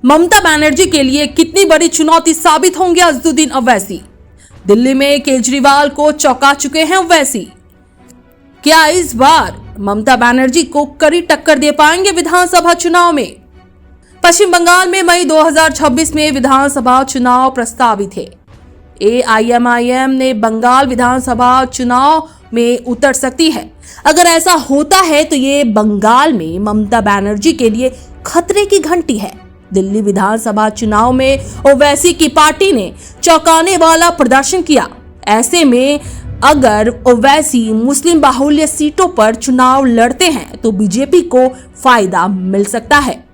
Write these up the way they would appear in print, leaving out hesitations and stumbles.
ममता बनर्जी के लिए कितनी बड़ी चुनौती साबित होंगे अज़दुद्दीन ओवैसी। दिल्ली में केजरीवाल को चौंका चुके हैं ओवैसी। क्या इस बार ममता बनर्जी को कड़ी टक्कर दे पाएंगे विधानसभा चुनाव में? पश्चिम बंगाल में मई 2026 में विधानसभा चुनाव प्रस्तावित है। AIMIM ने बंगाल विधानसभा चुनाव में उतर सकती है। अगर ऐसा होता है तो ये बंगाल में ममता बनर्जी के लिए खतरे की घंटी है। दिल्ली विधानसभा चुनाव में ओवैसी की पार्टी ने चौंकाने वाला प्रदर्शन किया। ऐसे में अगर ओवैसी मुस्लिम बाहुल्य सीटों पर चुनाव लड़ते हैं तो बीजेपी को फायदा मिल सकता है।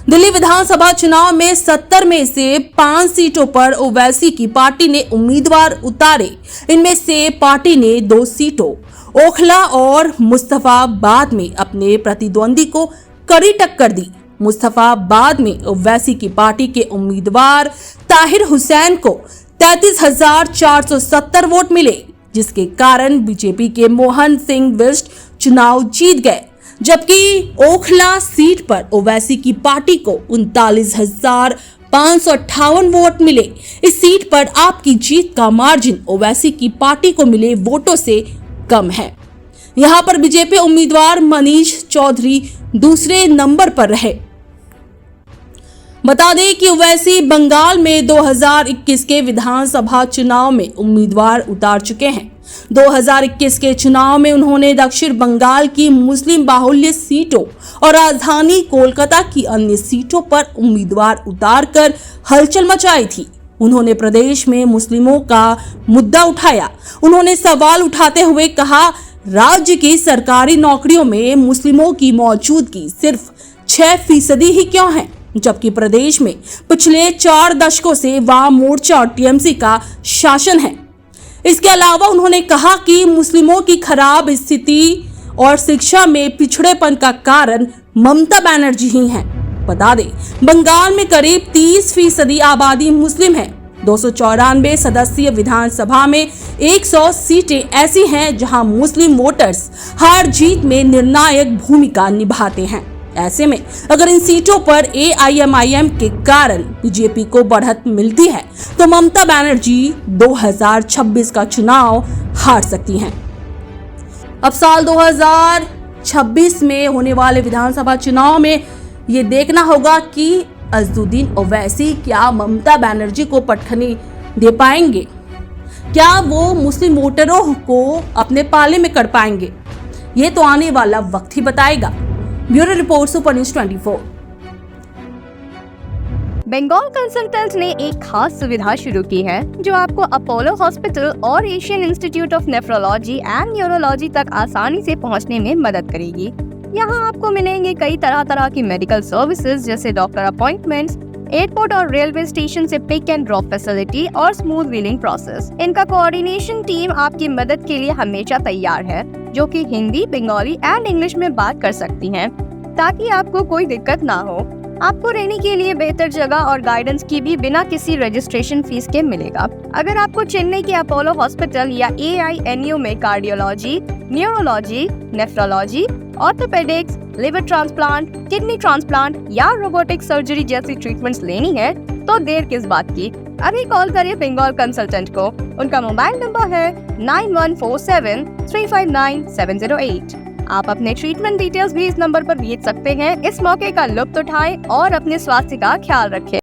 दिल्ली विधानसभा चुनाव में 70 में से 5 सीटों पर ओवैसी की पार्टी ने उम्मीदवार उतारे। इनमें से पार्टी ने 2 सीटों ओखला और मुस्तफाबाद में अपने प्रतिद्वंदी को कड़ी टक्कर दी। मुस्तफाबाद में ओवैसी की पार्टी के उम्मीदवार ताहिर हुसैन को 33,470 वोट मिले, जिसके कारण बीजेपी के मोहन सिंह बिष्ट चुनाव जीत गए। जबकि ओखला सीट पर ओवैसी की पार्टी को 39,558 वोट मिले। इस सीट पर आपकी जीत का मार्जिन ओवैसी की पार्टी को मिले वोटों से कम है। यहां पर बीजेपी उम्मीदवार मनीष चौधरी दूसरे नंबर पर रहे। बता दें कि ओवैसी बंगाल में 2021 के विधानसभा चुनाव में उम्मीदवार उतार चुके हैं। 2021 के चुनाव में उन्होंने दक्षिण बंगाल की मुस्लिम बाहुल्य सीटों और राजधानी कोलकाता की अन्य सीटों पर उम्मीदवार उतारकर हलचल मचाई थी। उन्होंने प्रदेश में मुस्लिमों का मुद्दा उठाया। उन्होंने सवाल उठाते हुए कहा, राज्य की सरकारी नौकरियों में मुस्लिमों की मौजूदगी सिर्फ 6% ही क्यों है, जबकि प्रदेश में पिछले 4 दशकों से वाम मोर्चा और TMC का शासन है। इसके अलावा उन्होंने कहा कि मुस्लिमों की खराब स्थिति और शिक्षा में पिछड़ेपन का कारण ममता बनर्जी ही हैं। बता दें, बंगाल में करीब 30% आबादी मुस्लिम है। 294 सदस्यीय विधानसभा में 100 सीटें ऐसी हैं जहां मुस्लिम वोटर्स हार जीत में निर्णायक भूमिका निभाते हैं। ऐसे में अगर इन सीटों पर AIMIM के कारण बीजेपी को बढ़त मिलती है तो ममता बनर्जी 2026 का चुनाव हार सकती हैं। अब साल 2026 में होने वाले विधानसभा चुनाव में ये देखना होगा कि अज़दुद्दीन ओवैसी क्या ममता बनर्जी को पटखनी दे पाएंगे, क्या वो मुस्लिम वोटरों को अपने पाले में कर पाएंगे। ये तो आने वाला वक्त ही बताएगा। Bureau report, super news 24। Bengal consultant ने एक खास सुविधा शुरू की है जो आपको अपोलो हॉस्पिटल और Asian institute of nephrology and neurology तक आसानी से पहुंचने में मदद करेगी। यहाँ आपको मिलेंगे कई तरह की मेडिकल सर्विसेज जैसे डॉक्टर अपॉइंटमेंट्स, एयरपोर्ट और रेलवे स्टेशन से पिक एंड ड्रॉप फैसिलिटी और स्मूथ व्हीलिंग प्रोसेस। इनका कोऑर्डिनेशन टीम आपकी मदद के लिए हमेशा तैयार है, जो कि हिंदी, बंगाली एंड इंग्लिश में बात कर सकती हैं, ताकि आपको कोई दिक्कत ना हो। आपको रहने के लिए बेहतर जगह और गाइडेंस की भी बिना किसी रजिस्ट्रेशन फीस के मिलेगा। अगर आपको चेन्नई के अपोलो हॉस्पिटल या AINU में cardiology, neurology, nephrology, orthopaedics, liver transplant, kidney transplant या रोबोटिक सर्जरी जैसी ट्रीटमेंट्स लेनी है तो देर किस बात की। अभी कॉल करिए बंगाल कंसल्टेंट को। उनका मोबाइल नंबर है 9147359708। आप अपने ट्रीटमेंट डिटेल्स भी इस नंबर पर भेज सकते हैं। इस मौके का लुत्फ उठाएं और अपने स्वास्थ्य का ख्याल रखें।